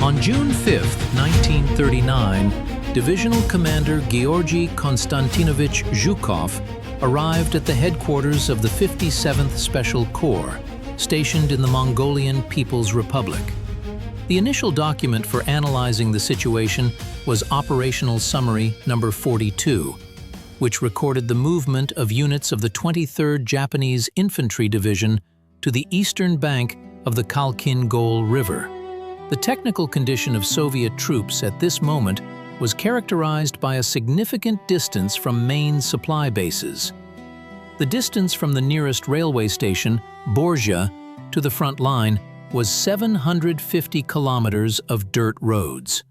On June 5, 1939, Divisional Commander Georgy Konstantinovich Zhukov arrived at the headquarters of the 57th Special Corps, stationed in the Mongolian People's Republic. The initial document for analyzing the situation was Operational Summary Number 42, which recorded the movement of units of the 23rd Japanese Infantry Division to the eastern bank of the Khalkhin Gol River. The technical condition of Soviet troops at this moment was characterized by a significant distance from main supply bases. The distance from the nearest railway station, Borzha, to the front line was 750 kilometers of dirt roads.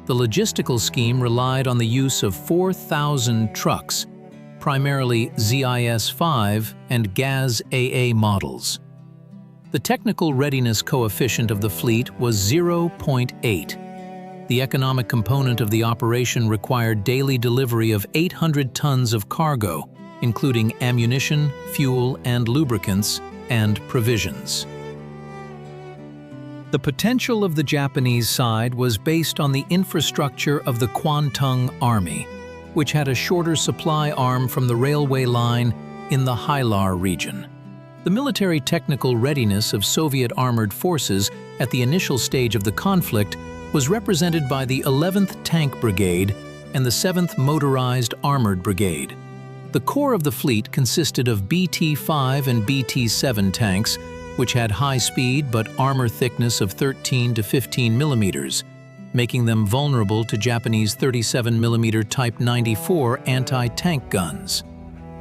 The logistical scheme relied on the use of 4,000 trucks, primarily ZIS-5 and GAZ-AA models. The technical readiness coefficient of the fleet was 0.8. The economic component of the operation required daily delivery of 800 tons of cargo, including ammunition, fuel and lubricants, and provisions. The potential of the Japanese side was based on the infrastructure of the Kwantung Army, which had a shorter supply arm from the railway line in the Hylar region. The military technical readiness of Soviet armored forces at the initial stage of the conflict was represented by the 11th Tank Brigade and the 7th Motorized Armored Brigade. The core of the fleet consisted of BT-5 and BT-7 tanks, which had high speed but armor thickness of 13 to 15 millimeters, making them vulnerable to Japanese 37mm Type 94 anti-tank guns.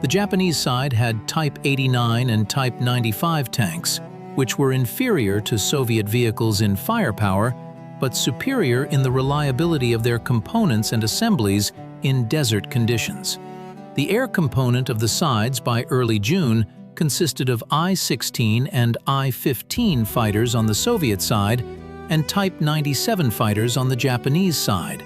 The Japanese side had Type 89 and Type 95 tanks, which were inferior to Soviet vehicles in firepower, but superior in the reliability of their components and assemblies in desert conditions. The air component of the sides by early June consisted of I-16 and I-15 fighters on the Soviet side and Type 97 fighters on the Japanese side.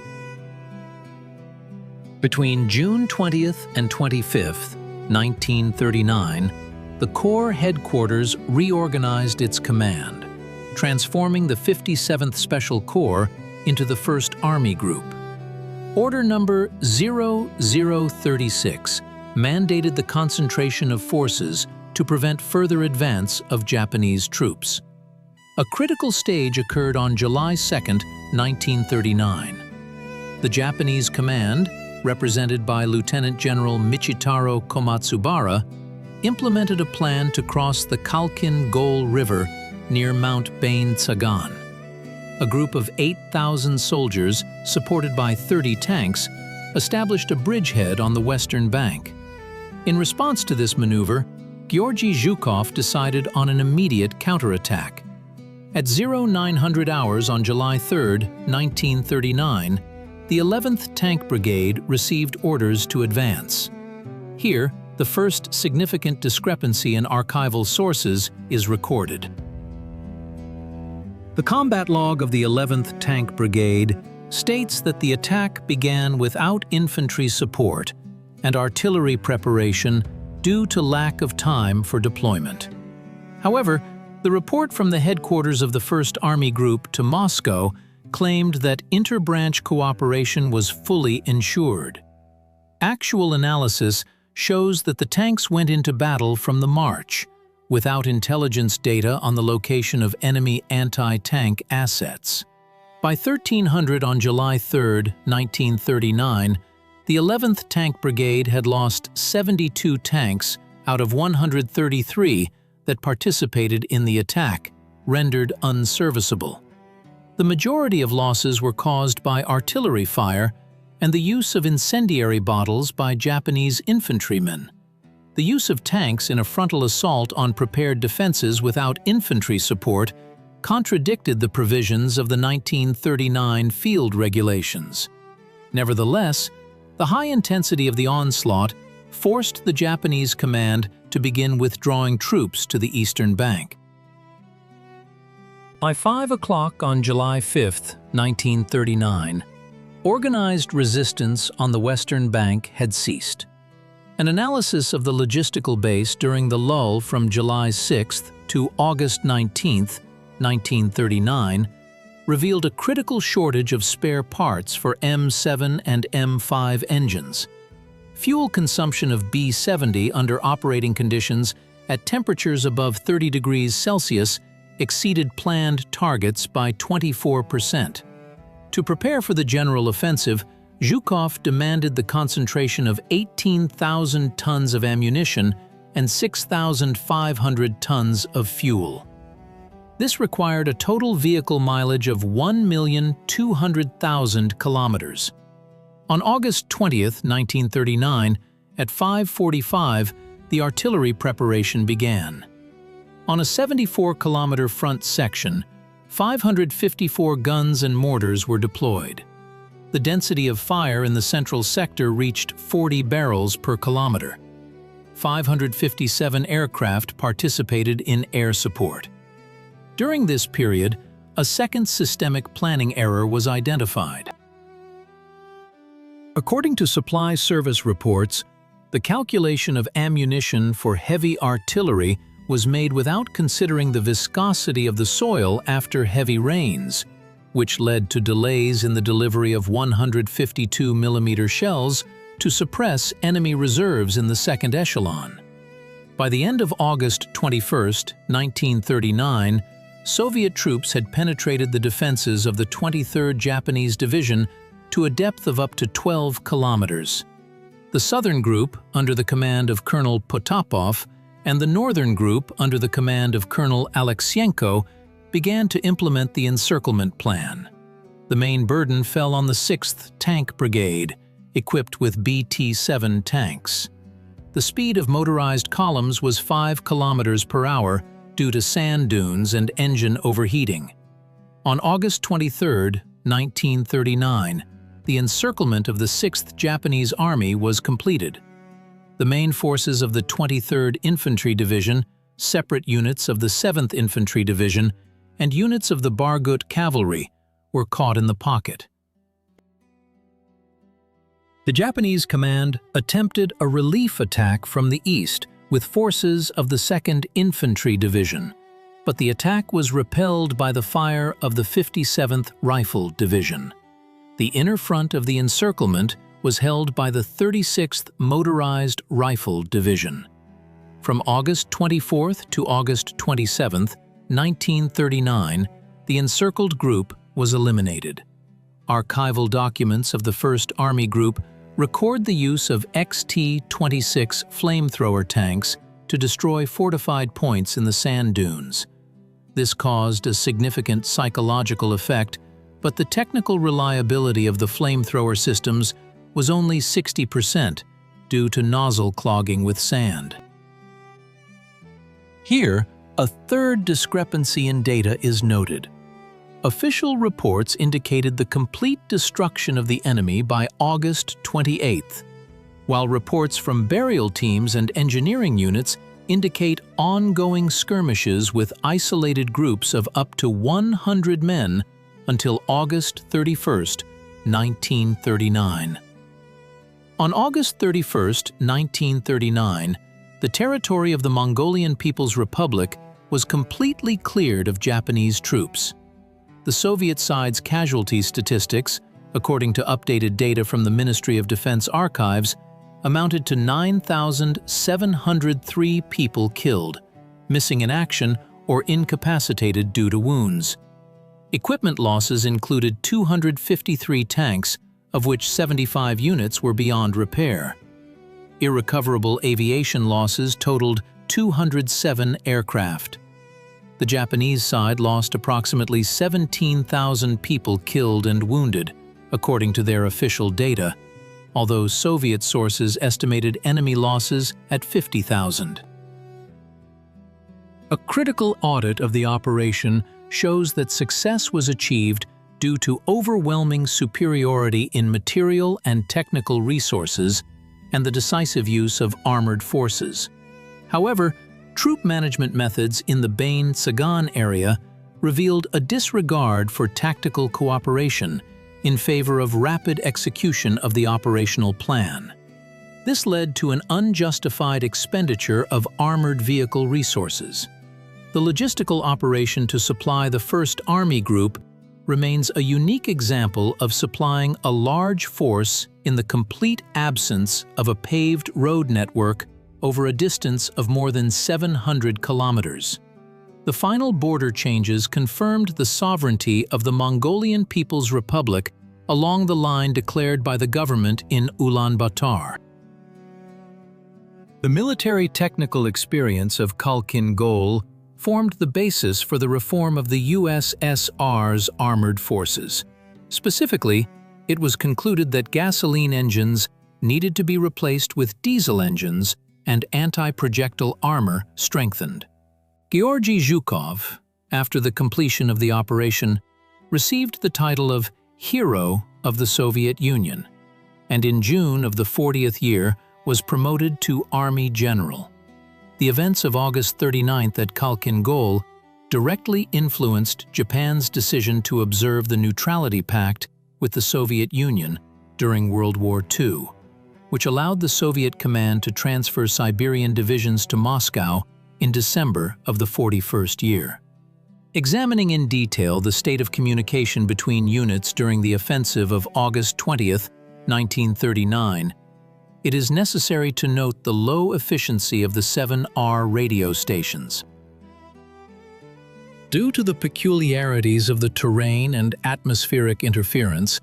Between June 20th and 25th, 1939, the Corps headquarters reorganized its command, transforming the 57th Special Corps into the 1st Army Group. Order number 0036 mandated the concentration of forces to prevent further advance of Japanese troops. A critical stage occurred on July 2, 1939. The Japanese command, represented by Lieutenant General Michitaro Komatsubara, implemented a plan to cross the Khalkhin Gol River near Mount Bain Tsagan. A group of 8,000 soldiers, supported by 30 tanks, established a bridgehead on the western bank. In response to this maneuver, Georgy Zhukov decided on an immediate counterattack. At 0900 hours on July 3, 1939, the 11th Tank Brigade received orders to advance. Here, the first significant discrepancy in archival sources is recorded. The combat log of the 11th Tank Brigade states that the attack began without infantry support and artillery preparation due to lack of time for deployment. However, the report from the headquarters of the 1st Army Group to Moscow claimed that inter-branch cooperation was fully ensured. Actual analysis shows that the tanks went into battle from the march, without intelligence data on the location of enemy anti-tank assets. By 1300 on July 3, 1939, the 11th Tank Brigade had lost 72 tanks out of 133 that participated in the attack, rendered unserviceable. The majority of losses were caused by artillery fire and the use of incendiary bottles by Japanese infantrymen. The use of tanks in a frontal assault on prepared defenses without infantry support contradicted the provisions of the 1939 field regulations. Nevertheless, the high intensity of the onslaught forced the Japanese command to begin withdrawing troops to the eastern bank. By 5 o'clock on July 5, 1939, organized resistance on the western bank had ceased. An analysis of the logistical base during the lull from July 6 to August 19, 1939, revealed a critical shortage of spare parts for M7 and M5 engines. Fuel consumption of B-70 under operating conditions at temperatures above 30 degrees Celsius exceeded planned targets by 24%. To prepare for the general offensive, Zhukov demanded the concentration of 18,000 tons of ammunition and 6,500 tons of fuel. This required a total vehicle mileage of 1,200,000 kilometers. On August 20, 1939, at 5:45, the artillery preparation began. On a 74-kilometer front section, 554 guns and mortars were deployed. The density of fire in the central sector reached 40 barrels per kilometer. 557 aircraft participated in air support. During this period, a second systemic planning error was identified. According to supply service reports, the calculation of ammunition for heavy artillery was made without considering the viscosity of the soil after heavy rains, which led to delays in the delivery of 152mm shells to suppress enemy reserves in the second echelon. By the end of August 21, 1939, Soviet troops had penetrated the defenses of the 23rd Japanese Division to a depth of up to 12 kilometers. The southern group, under the command of Colonel Potapov, and the northern group, under the command of Colonel Alexyenko, began to implement the encirclement plan. The main burden fell on the 6th Tank Brigade, equipped with BT-7 tanks. The speed of motorized columns was 5 kilometers per hour due to sand dunes and engine overheating. On August 23, 1939, the encirclement of the 6th Japanese Army was completed. The main forces of the 23rd Infantry Division, separate units of the 7th Infantry Division, and units of the Bargut Cavalry were caught in the pocket. The Japanese command attempted a relief attack from the east with forces of the 2nd Infantry Division, but the attack was repelled by the fire of the 57th Rifle Division. The inner front of the encirclement was held by the 36th Motorized Rifle Division. From August 24 to August 27, 1939, the encircled group was eliminated. Archival documents of the 1st Army Group record the use of XT-26 flamethrower tanks to destroy fortified points in the sand dunes. This caused a significant psychological effect, but the technical reliability of the flamethrower systems was only 60% due to nozzle clogging with sand. Here, a third discrepancy in data is noted. Official reports indicated the complete destruction of the enemy by August 28, while reports from burial teams and engineering units indicate ongoing skirmishes with isolated groups of up to 100 men until August 31, 1939. On August 31, 1939, the territory of the Mongolian People's Republic was completely cleared of Japanese troops. The Soviet side's casualty statistics, according to updated data from the Ministry of Defense archives, amounted to 9,703 people killed, missing in action or incapacitated due to wounds. Equipment losses included 253 tanks, of which 75 units were beyond repair. Irrecoverable aviation losses totaled 207 aircraft. The Japanese side lost approximately 17,000 people killed and wounded, according to their official data, although Soviet sources estimated enemy losses at 50,000. A critical audit of the operation shows that success was achieved due to overwhelming superiority in material and technical resources and the decisive use of armored forces. However, troop management methods in the Bain-Tsagan area revealed a disregard for tactical cooperation in favor of rapid execution of the operational plan. This led to an unjustified expenditure of armored vehicle resources. The logistical operation to supply the 1st Army Group remains a unique example of supplying a large force in the complete absence of a paved road network over a distance of more than 700 kilometers. The final border changes confirmed the sovereignty of the Mongolian People's Republic along the line declared by the government in Ulaanbaatar. The military technical experience of Khalkhin Gol formed the basis for the reform of the USSR's armored forces. Specifically, it was concluded that gasoline engines needed to be replaced with diesel engines and anti-projectile armor strengthened. Georgy Zhukov, after the completion of the operation, received the title of Hero of the Soviet Union, and in June of the 40th year was promoted to Army General. The events of August 39th at Khalkhin Gol directly influenced Japan's decision to observe the Neutrality Pact with the Soviet Union during World War II, which allowed the Soviet command to transfer Siberian divisions to Moscow in December of the 41st year. Examining in detail the state of communication between units during the offensive of August 20th, 1939, it is necessary to note the low efficiency of the 7R radio stations. Due to the peculiarities of the terrain and atmospheric interference,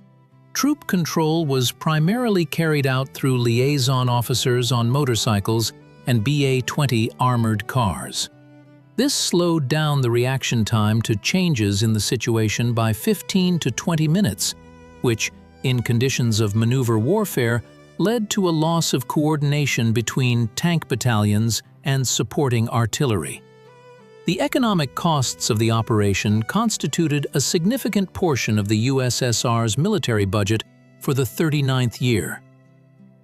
troop control was primarily carried out through liaison officers on motorcycles and BA-20 armored cars. This slowed down the reaction time to changes in the situation by 15 to 20 minutes, which, in conditions of maneuver warfare, led to a loss of coordination between tank battalions and supporting artillery. The economic costs of the operation constituted a significant portion of the USSR's military budget for the 39th year.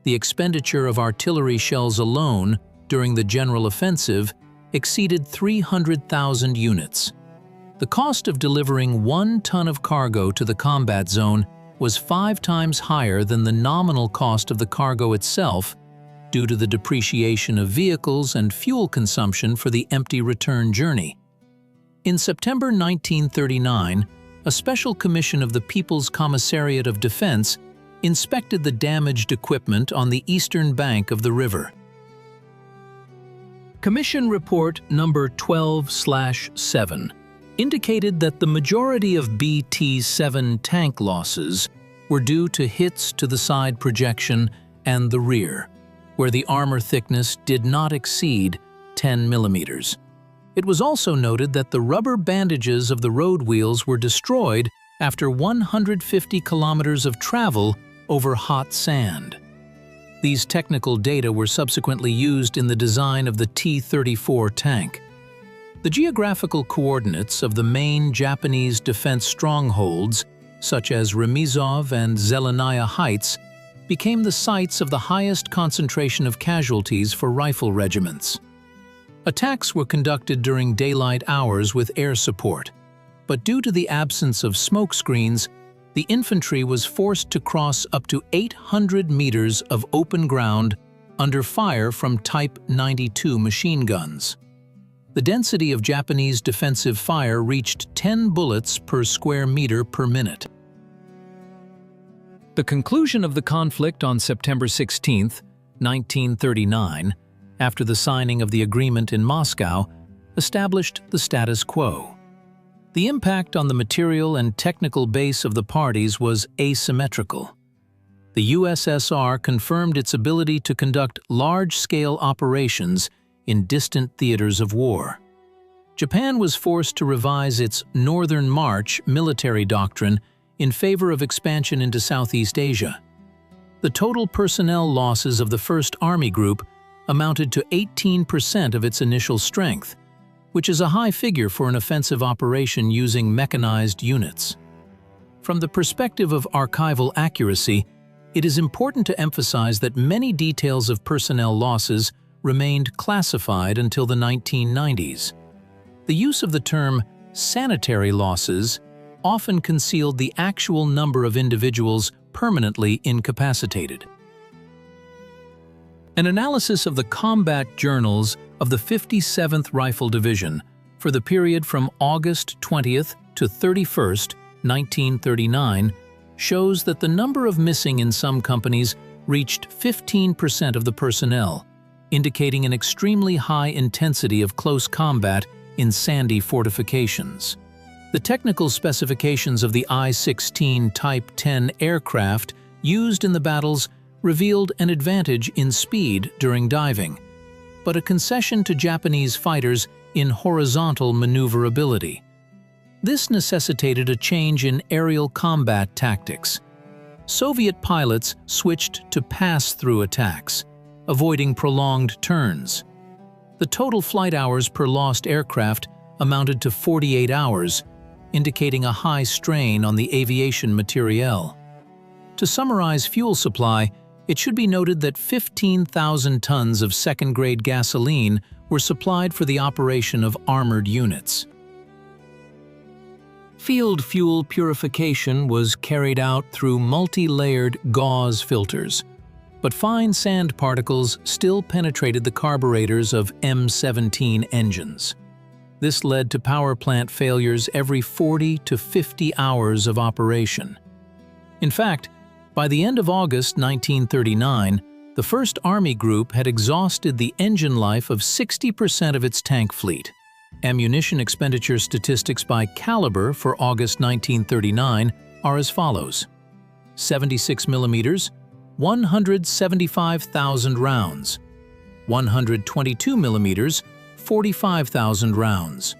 The expenditure of artillery shells alone during the general offensive exceeded 300,000 units. The cost of delivering 1 ton of cargo to the combat zone was 5 times higher than the nominal cost of the cargo itself due to the depreciation of vehicles and fuel consumption for the empty return journey. In September 1939, a special commission of the People's Commissariat of Defense inspected the damaged equipment on the eastern bank of the river. Commission Report number 12/7 indicated that the majority of BT-7 tank losses were due to hits to the side projection and the rear, where the armor thickness did not exceed 10 millimeters. It was also noted that the rubber bandages of the road wheels were destroyed after 150 kilometers of travel over hot sand. These technical data were subsequently used in the design of the T-34 tank. The geographical coordinates of the main Japanese defense strongholds, such as Remizov and Zelenaya Heights, became the sites of the highest concentration of casualties for rifle regiments. Attacks were conducted during daylight hours with air support, but due to the absence of smoke screens, the infantry was forced to cross up to 800 meters of open ground under fire from Type 92 machine guns. The density of Japanese defensive fire reached 10 bullets per square meter per minute. The conclusion of the conflict on September 16, 1939, after the signing of the agreement in Moscow, established the status quo. The impact on the material and technical base of the parties was asymmetrical. The USSR confirmed its ability to conduct large-scale operations in distant theaters of war. Japan was forced to revise its Northern March military doctrine in favor of expansion into Southeast Asia. The total personnel losses of the 1st Army Group amounted to 18% of its initial strength, which is a high figure for an offensive operation using mechanized units. From the perspective of archival accuracy, it is important to emphasize that many details of personnel losses remained classified until the 1990s. The use of the term sanitary losses often concealed the actual number of individuals permanently incapacitated. An analysis of the combat journals of the 57th Rifle Division for the period from August 20th to 31st 1939, shows that the number of missing in some companies reached 15% of the personnel, indicating an extremely high intensity of close combat in sandy fortifications. The technical specifications of the I-16 Type 10 aircraft used in the battles revealed an advantage in speed during diving, but a concession to Japanese fighters in horizontal maneuverability. This necessitated a change in aerial combat tactics. Soviet pilots switched to pass-through attacks, avoiding prolonged turns. The total flight hours per lost aircraft amounted to 48 hours, indicating a high strain on the aviation materiel. To summarize fuel supply, it should be noted that 15,000 tons of second-grade gasoline were supplied for the operation of armored units. Field fuel purification was carried out through multi-layered gauze filters, but fine sand particles still penetrated the carburetors of M17 engines. This led to power plant failures every 40 to 50 hours of operation. In fact, by the end of August 1939, the 1st Army Group had exhausted the engine life of 60% of its tank fleet. Ammunition expenditure statistics by caliber for August 1939 are as follows: 76 mm, 175,000 rounds; 122 mm, 45,000 rounds;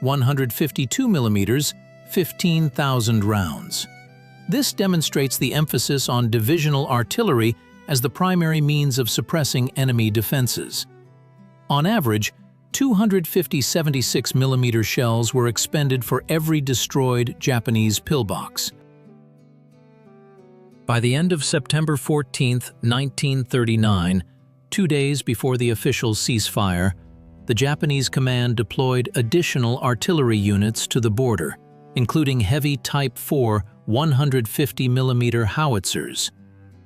152 mm, 15,000 rounds. This demonstrates the emphasis on divisional artillery as the primary means of suppressing enemy defenses. On average, 250 76 mm shells were expended for every destroyed Japanese pillbox. By the end of September 14, 1939, 2 days before the official ceasefire, the Japanese command deployed additional artillery units to the border, including heavy Type 4 150 mm howitzers.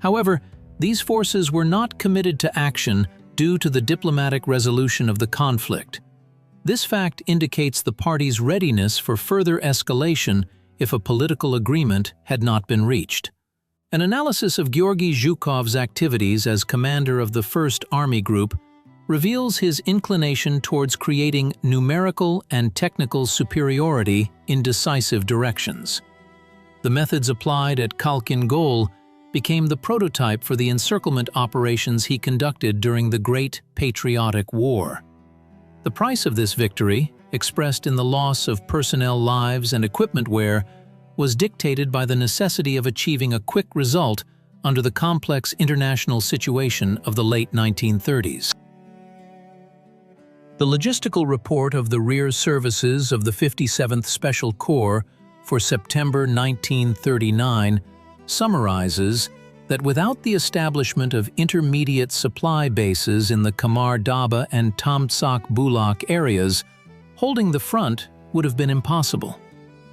However, these forces were not committed to action due to the diplomatic resolution of the conflict. This fact indicates the parties' readiness for further escalation if a political agreement had not been reached. An analysis of Georgy Zhukov's activities as commander of the 1st Army Group reveals his inclination towards creating numerical and technical superiority in decisive directions. The methods applied at Khalkhin Gol became the prototype for the encirclement operations he conducted during the Great Patriotic War. The price of this victory, expressed in the loss of personnel lives and equipment wear, was dictated by the necessity of achieving a quick result under the complex international situation of the late 1930s. The logistical report of the rear services of the 57th Special Corps for September 1939 summarizes that without the establishment of intermediate supply bases in the Kamar Daba and Tamtsak Bulak areas, holding the front would have been impossible.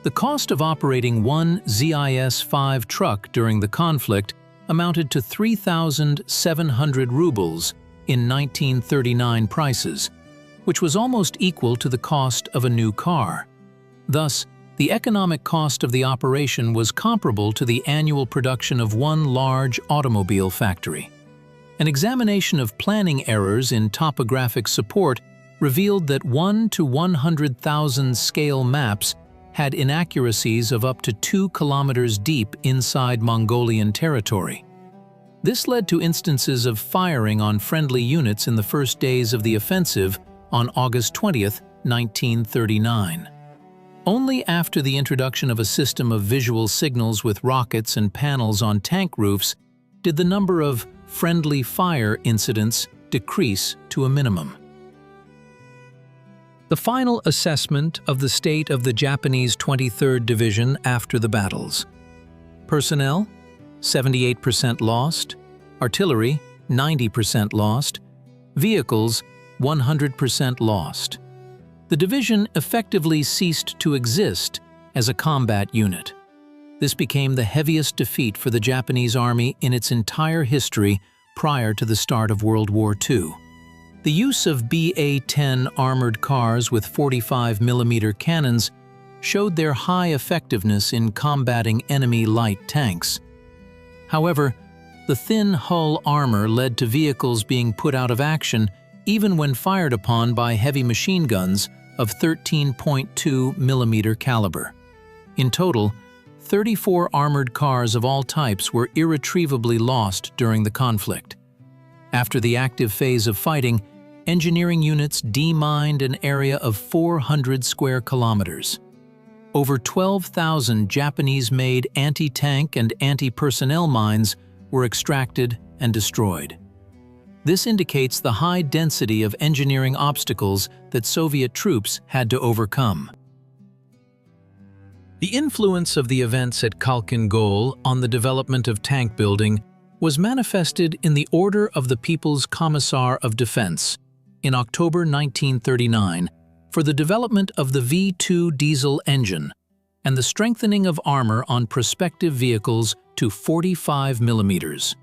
The cost of operating one ZIS-5 truck during the conflict amounted to 3,700 rubles in 1939 prices, which was almost equal to the cost of a new car. Thus, the economic cost of the operation was comparable to the annual production of one large automobile factory. An examination of planning errors in topographic support revealed that 1 to 100,000 scale maps had inaccuracies of up to 2 kilometers deep inside Mongolian territory. This led to instances of firing on friendly units in the first days of the offensive on August 20, 1939. Only after the introduction of a system of visual signals with rockets and panels on tank roofs did the number of friendly fire incidents decrease to a minimum. The final assessment of the state of the Japanese 23rd Division after the battles. Personnel, 78% lost. Artillery, 90% lost. Vehicles, 100% lost. The division effectively ceased to exist as a combat unit. This became the heaviest defeat for the Japanese Army in its entire history prior to the start of World War II. The use of BA-10 armored cars with 45mm cannons showed their high effectiveness in combating enemy light tanks. However, the thin hull armor led to vehicles being put out of action even when fired upon by heavy machine guns of 13.2 mm caliber. In total, 34 armored cars of all types were irretrievably lost during the conflict. After the active phase of fighting, engineering units demined an area of 400 square kilometers. Over 12,000 Japanese-made anti-tank and anti-personnel mines were extracted and destroyed. This indicates the high density of engineering obstacles that Soviet troops had to overcome. The influence of the events at Khalkhin Gol on the development of tank building was manifested in the Order of the People's Commissar of Defense in October 1939 for the development of the V2 diesel engine and the strengthening of armor on prospective vehicles to 45 mm.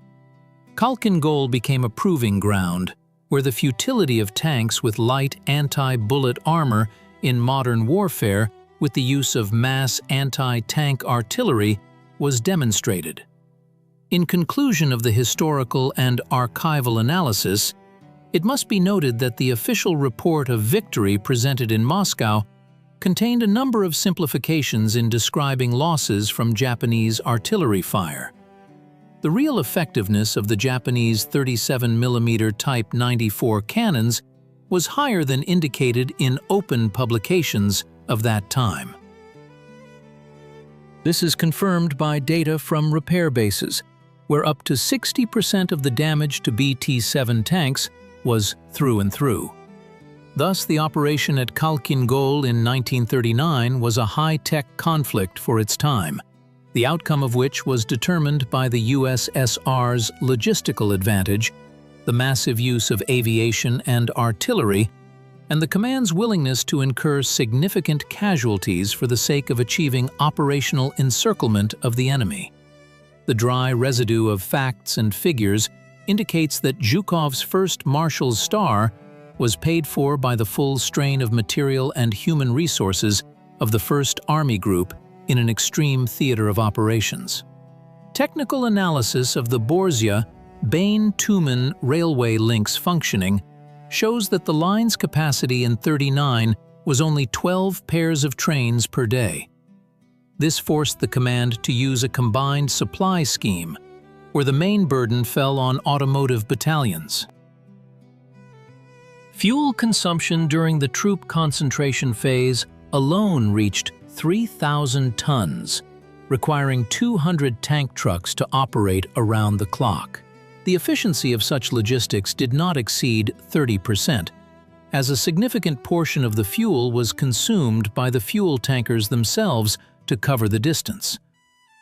Khalkhin Gol became a proving ground where the futility of tanks with light anti-bullet armor in modern warfare with the use of mass anti-tank artillery was demonstrated. In conclusion of the historical and archival analysis, it must be noted that the official report of victory presented in Moscow contained a number of simplifications in describing losses from Japanese artillery fire. The real effectiveness of the Japanese 37 mm Type 94 cannons was higher than indicated in open publications of that time. This is confirmed by data from repair bases, where up to 60% of the damage to BT-7 tanks was through and through. Thus, the operation at Khalkhin Gol in 1939 was a high-tech conflict for its time, the outcome of which was determined by the USSR's logistical advantage, the massive use of aviation and artillery, and the command's willingness to incur significant casualties for the sake of achieving operational encirclement of the enemy. The dry residue of facts and figures indicates that Zhukov's first Marshal's star was paid for by the full strain of material and human resources of the 1st Army Group in an extreme theater of operations. Technical analysis of the Borzia-Bain-Tumen railway links functioning shows that the line's capacity in '39 was only 12 pairs of trains per day. This forced the command to use a combined supply scheme, where the main burden fell on automotive battalions. Fuel consumption during the troop concentration phase alone reached 3,000 tons, requiring 200 tank trucks to operate around the clock. The efficiency of such logistics did not exceed 30%, as a significant portion of the fuel was consumed by the fuel tankers themselves to cover the distance.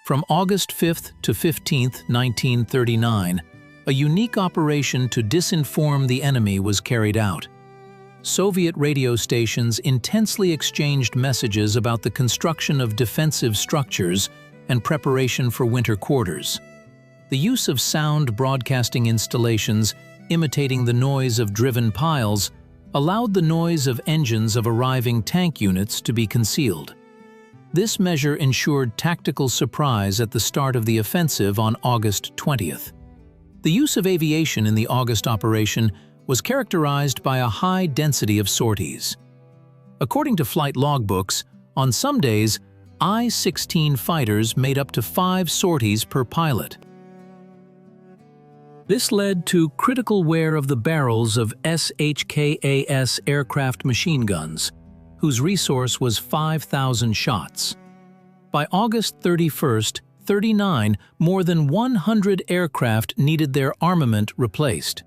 From August 5th to 15th, 1939, a unique operation to disinform the enemy was carried out. Soviet radio stations intensely exchanged messages about the construction of defensive structures and preparation for winter quarters. The use of sound broadcasting installations imitating the noise of driven piles allowed the noise of engines of arriving tank units to be concealed. This measure ensured tactical surprise at the start of the offensive on August 20th. The use of aviation in the August operation was characterized by a high density of sorties. According to flight logbooks, on some days, I-16 fighters made up to 5 sorties per pilot. This led to critical wear of the barrels of SHKAS aircraft machine guns, whose resource was 5,000 shots. By August 31st, 39, more than 100 aircraft needed their armament replaced.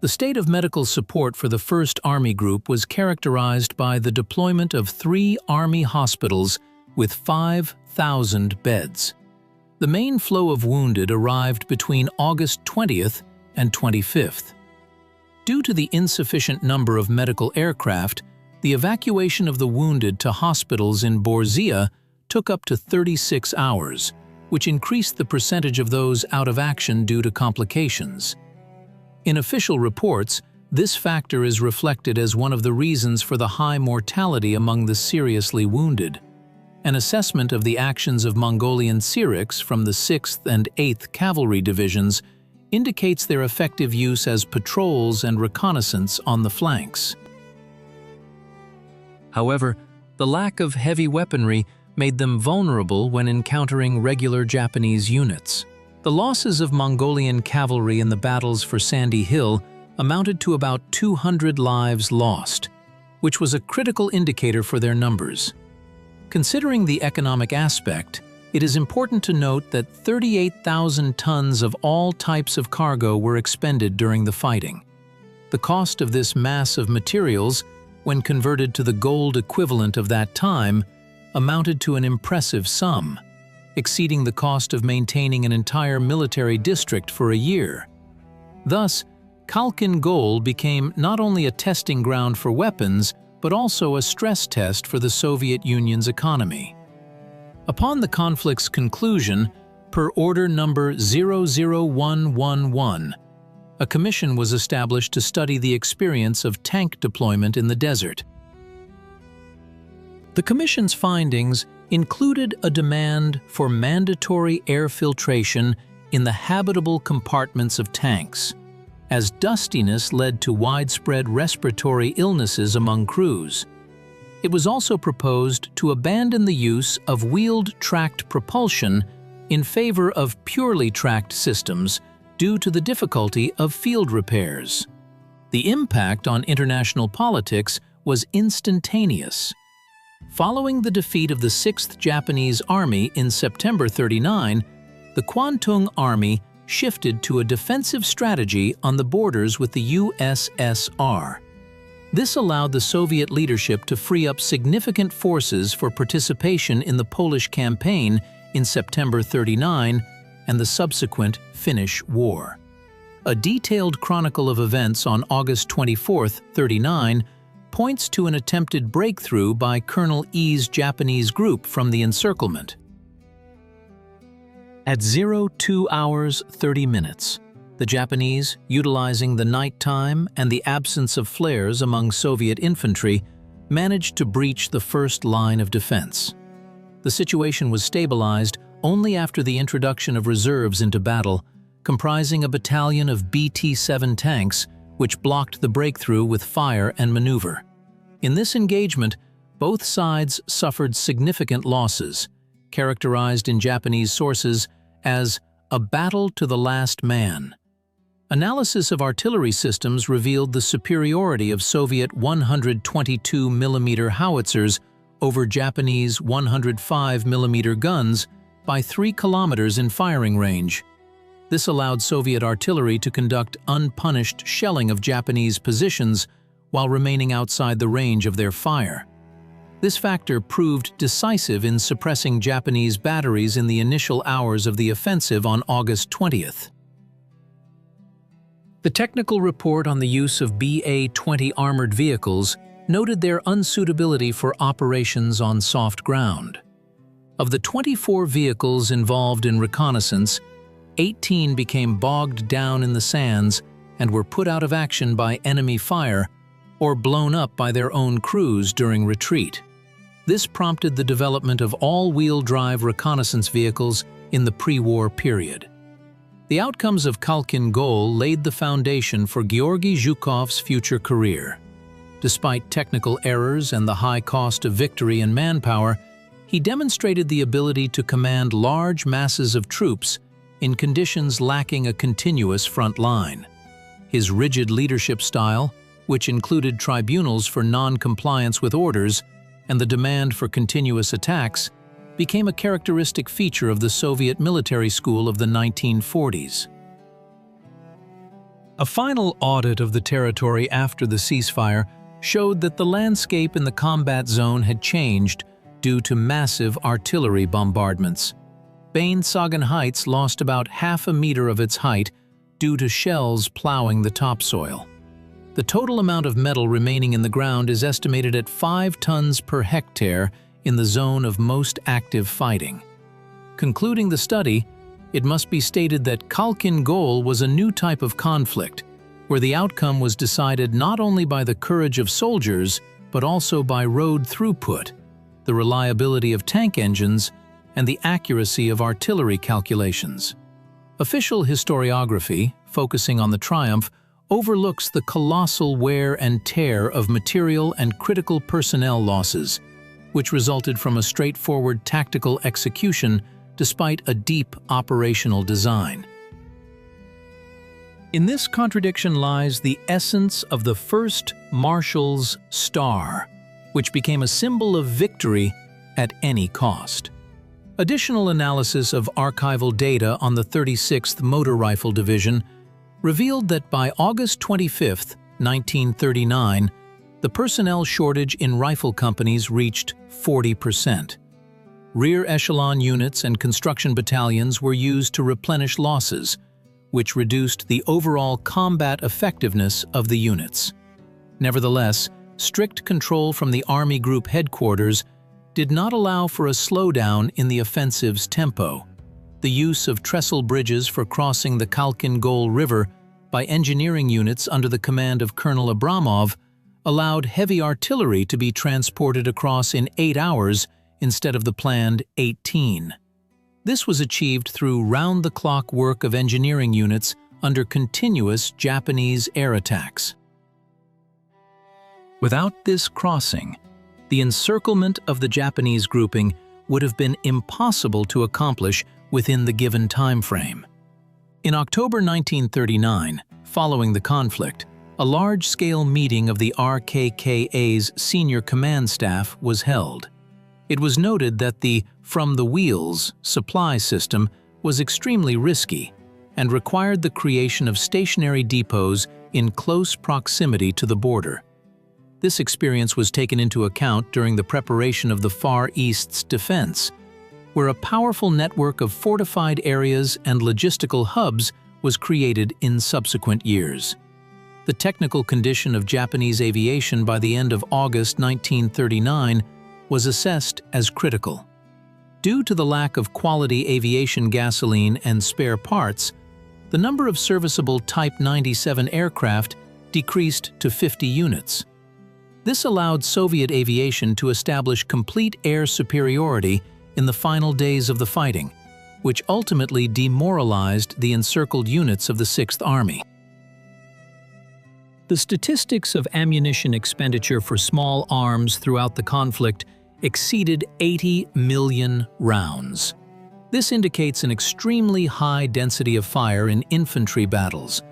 The state of medical support for the 1st Army Group was characterized by the deployment of 3 Army hospitals with 5,000 beds. The main flow of wounded arrived between August 20th and 25th. Due to the insufficient number of medical aircraft, the evacuation of the wounded to hospitals in Borzia took up to 36 hours, which increased the percentage of those out of action due to complications. In official reports, this factor is reflected as one of the reasons for the high mortality among the seriously wounded. An assessment of the actions of Mongolian Syrics from the 6th and 8th Cavalry Divisions indicates their effective use as patrols and reconnaissance on the flanks. However, the lack of heavy weaponry made them vulnerable when encountering regular Japanese units. The losses of Mongolian cavalry in the battles for Sandy Hill amounted to about 200 lives lost, which was a critical indicator for their numbers. Considering the economic aspect, it is important to note that 38,000 tons of all types of cargo were expended during the fighting. The cost of this mass of materials, when converted to the gold equivalent of that time, amounted to an impressive sum, exceeding the cost of maintaining an entire military district for a year. Thus, Khalkhin Gol became not only a testing ground for weapons, but also a stress test for the Soviet Union's economy. Upon the conflict's conclusion, per Order Number 00111, a commission was established to study the experience of tank deployment in the desert. The commission's findings included a demand for mandatory air filtration in the habitable compartments of tanks, as dustiness led to widespread respiratory illnesses among crews. It was also proposed to abandon the use of wheeled tracked propulsion in favor of purely tracked systems due to the difficulty of field repairs. The impact on international politics was instantaneous. Following the defeat of the 6th Japanese Army in September 1939, the Kwantung Army shifted to a defensive strategy on the borders with the USSR. This allowed the Soviet leadership to free up significant forces for participation in the Polish campaign in September 1939 and the subsequent Finnish War. A detailed chronicle of events on August 24, 1939, points to an attempted breakthrough by Colonel E's Japanese group from the encirclement. At 02 hours 30 minutes, the Japanese, utilizing the nighttime and the absence of flares among Soviet infantry, managed to breach the first line of defense. The situation was stabilized only after the introduction of reserves into battle, comprising a battalion of BT-7 tanks, which blocked the breakthrough with fire and maneuver. In this engagement, both sides suffered significant losses, characterized in Japanese sources as a battle to the last man. Analysis of artillery systems revealed the superiority of Soviet 122 mm howitzers over Japanese 105 mm guns by 3 kilometers in firing range. This allowed Soviet artillery to conduct unpunished shelling of Japanese positions while remaining outside the range of their fire. This factor proved decisive in suppressing Japanese batteries in the initial hours of the offensive on August 20th. The technical report on the use of BA-20 armored vehicles noted their unsuitability for operations on soft ground. Of the 24 vehicles involved in reconnaissance, 18 became bogged down in the sands and were put out of action by enemy fire or blown up by their own crews during retreat. This prompted the development of all-wheel drive reconnaissance vehicles in the pre-war period. The outcomes of Khalkhin Gol laid the foundation for Georgy Zhukov's future career. Despite technical errors and the high cost of victory and manpower, he demonstrated the ability to command large masses of troops in conditions lacking a continuous front line. His rigid leadership style, which included tribunals for non-compliance with orders and the demand for continuous attacks, became a characteristic feature of the Soviet military school of the 1940s. A final audit of the territory after the ceasefire showed that the landscape in the combat zone had changed due to massive artillery bombardments. Bain-Sagan Heights lost about half a meter of its height due to shells plowing the topsoil. The total amount of metal remaining in the ground is estimated at 5 tons per hectare in the zone of most active fighting. Concluding the study, it must be stated that Khalkhin Gol was a new type of conflict, where the outcome was decided not only by the courage of soldiers, but also by road throughput. the reliability of tank engines, and the accuracy of artillery calculations. Official historiography, focusing on the triumph, overlooks the colossal wear and tear of material and critical personnel losses, which resulted from a straightforward tactical execution despite a deep operational design. In this contradiction lies the essence of the first Marshal's star, which became a symbol of victory at any cost. Additional analysis of archival data on the 36th Motor Rifle Division revealed that by August 25, 1939, the personnel shortage in rifle companies reached 40%. Rear echelon units and construction battalions were used to replenish losses, which reduced the overall combat effectiveness of the units. Nevertheless, strict control from the Army Group headquarters did not allow for a slowdown in the offensive's tempo. The use of trestle bridges for crossing the Khalkhin Gol River by engineering units under the command of Colonel Abramov allowed heavy artillery to be transported across in 8 hours instead of the planned 18. This was achieved through round-the-clock work of engineering units under continuous Japanese air attacks. Without this crossing, the encirclement of the Japanese grouping would have been impossible to accomplish within the given time frame. In October 1939, following the conflict, a large-scale meeting of the RKKA's senior command staff was held. It was noted that the "from the wheels" supply system was extremely risky and required the creation of stationary depots in close proximity to the border. This experience was taken into account during the preparation of the Far East's defense, where a powerful network of fortified areas and logistical hubs was created in subsequent years. The technical condition of Japanese aviation by the end of August 1939 was assessed as critical. Due to the lack of quality aviation gasoline and spare parts, the number of serviceable Type 97 aircraft decreased to 50 units. This allowed Soviet aviation to establish complete air superiority in the final days of the fighting, which ultimately demoralized the encircled units of the Sixth Army. The statistics of ammunition expenditure for small arms throughout the conflict exceeded 80 million rounds. This indicates an extremely high density of fire in infantry battles,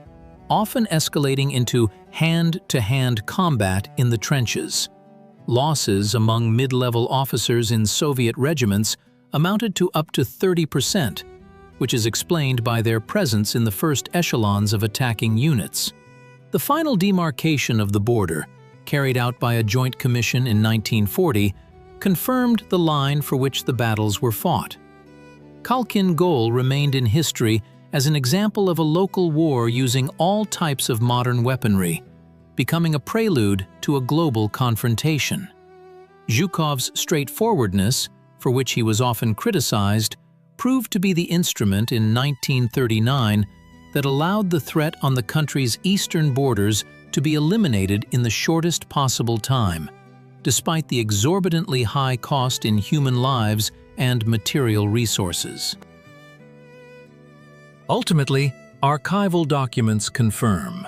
often escalating into hand-to-hand combat in the trenches. Losses among mid-level officers in Soviet regiments amounted to up to 30%, which is explained by their presence in the first echelons of attacking units. The final demarcation of the border, carried out by a joint commission in 1940, confirmed the line for which the battles were fought. Khalkhin Gol remained in history as an example of a local war using all types of modern weaponry, becoming a prelude to a global confrontation. Zhukov's straightforwardness, for which he was often criticized, proved to be the instrument in 1939 that allowed the threat on the country's eastern borders to be eliminated in the shortest possible time, despite the exorbitantly high cost in human lives and material resources. Ultimately, archival documents confirm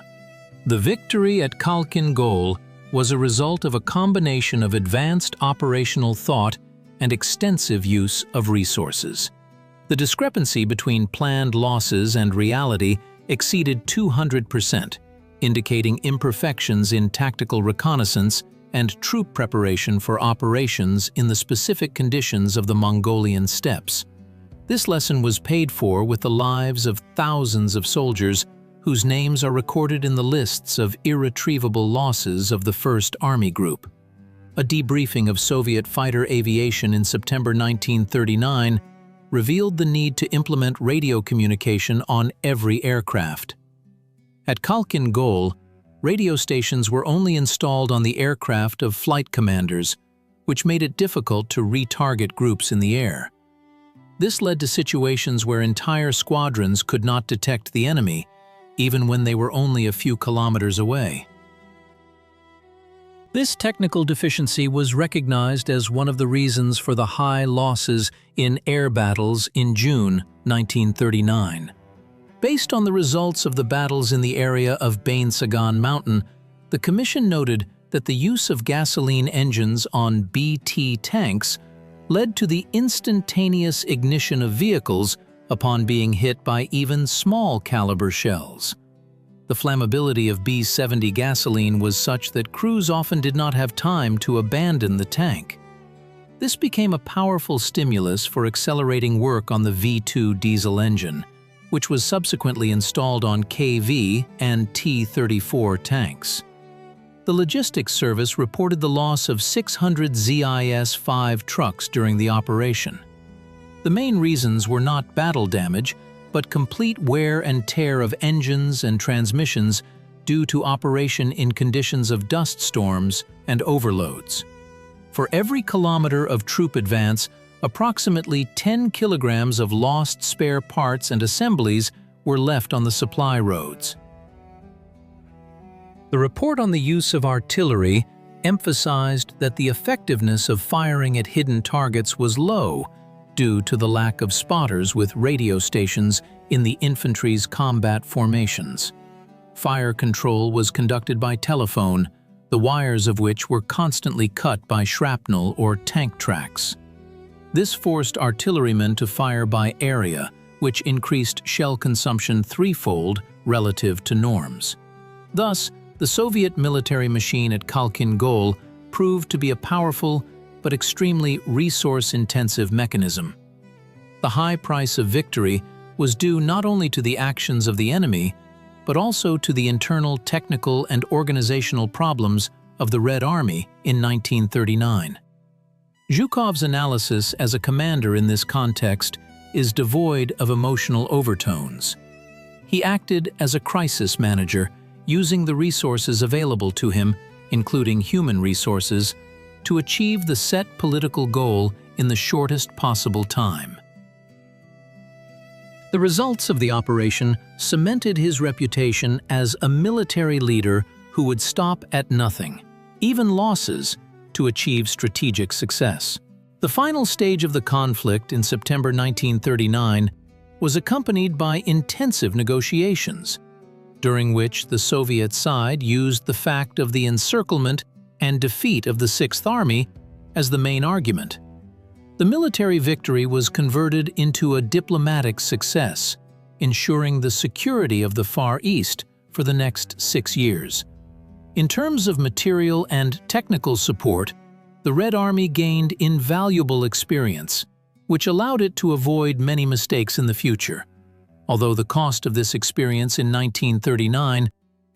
the victory at Khalkhin Gol was a result of a combination of advanced operational thought and extensive use of resources. The discrepancy between planned losses and reality exceeded 200%, indicating imperfections in tactical reconnaissance and troop preparation for operations in the specific conditions of the Mongolian steppes. This lesson was paid for with the lives of thousands of soldiers whose names are recorded in the lists of irretrievable losses of the First Army Group. A debriefing of Soviet fighter aviation in September 1939 revealed the need to implement radio communication on every aircraft. At Khalkhin Gol, radio stations were only installed on the aircraft of flight commanders, which made it difficult to retarget groups in the air. This led to situations where entire squadrons could not detect the enemy, even when they were only a few kilometers away. This technical deficiency was recognized as one of the reasons for the high losses in air battles in June 1939. Based on the results of the battles in the area of Bain Sagan Mountain, the Commission noted that the use of gasoline engines on BT tanks led to the instantaneous ignition of vehicles upon being hit by even small caliber shells. The flammability of B-70 gasoline was such that crews often did not have time to abandon the tank. This became a powerful stimulus for accelerating work on the V2 diesel engine, which was subsequently installed on KV and T-34 tanks. The logistics service reported the loss of 600 ZIS-5 trucks during the operation. The main reasons were not battle damage, but complete wear and tear of engines and transmissions due to operation in conditions of dust storms and overloads. For every kilometer of troop advance, approximately 10 kilograms of lost spare parts and assemblies were left on the supply roads. The report on the use of artillery emphasized that the effectiveness of firing at hidden targets was low due to the lack of spotters with radio stations in the infantry's combat formations. Fire control was conducted by telephone, the wires of which were constantly cut by shrapnel or tank tracks. This forced artillerymen to fire by area, which increased shell consumption threefold relative to norms. Thus, the Soviet military machine at Khalkhin Gol proved to be a powerful but extremely resource-intensive mechanism. The high price of victory was due not only to the actions of the enemy, but also to the internal technical and organizational problems of the Red Army in 1939. Zhukov's analysis as a commander in this context is devoid of emotional overtones. He acted as a crisis manager, using the resources available to him, including human resources, to achieve the set political goal in the shortest possible time. The results of the operation cemented his reputation as a military leader who would stop at nothing, even losses, to achieve strategic success. The final stage of the conflict in September 1939 was accompanied by intensive negotiations, during which the Soviet side used the fact of the encirclement and defeat of the Sixth Army as the main argument. The military victory was converted into a diplomatic success, ensuring the security of the Far East for the next 6 years. In terms of material and technical support, the Red Army gained invaluable experience, which allowed it to avoid many mistakes in the future, although the cost of this experience in 1939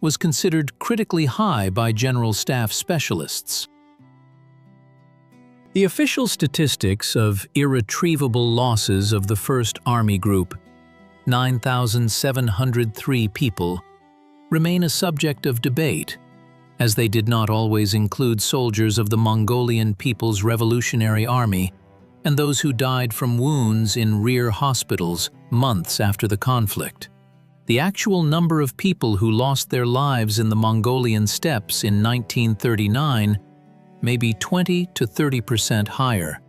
was considered critically high by General Staff specialists. The official statistics of irretrievable losses of the First Army Group, 9,703 people, remain a subject of debate, as they did not always include soldiers of the Mongolian People's Revolutionary Army and those who died from wounds in rear hospitals months after the conflict. The actual number of people who lost their lives in the Mongolian steppes in 1939 may be 20 to 30% higher.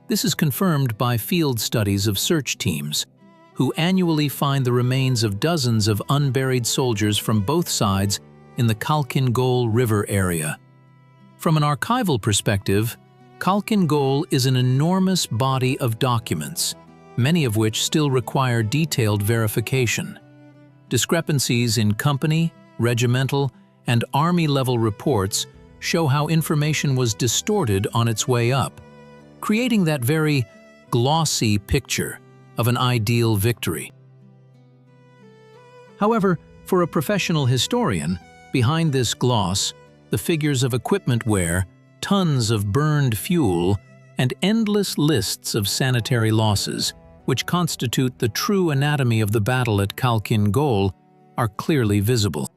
This is confirmed by field studies of search teams, who annually find the remains of dozens of unburied soldiers from both sides in the Khalkhin Gol River area. From an archival perspective, Khalkhin Gol is an enormous body of documents, many of which still require detailed verification. Discrepancies in company, regimental, and army-level reports show how information was distorted on its way up, creating that very glossy picture of an ideal victory. However, for a professional historian, behind this gloss, the figures of equipment wear, tons of burned fuel, and endless lists of sanitary losses, which constitute the true anatomy of the battle at Khalkhin Gol, are clearly visible.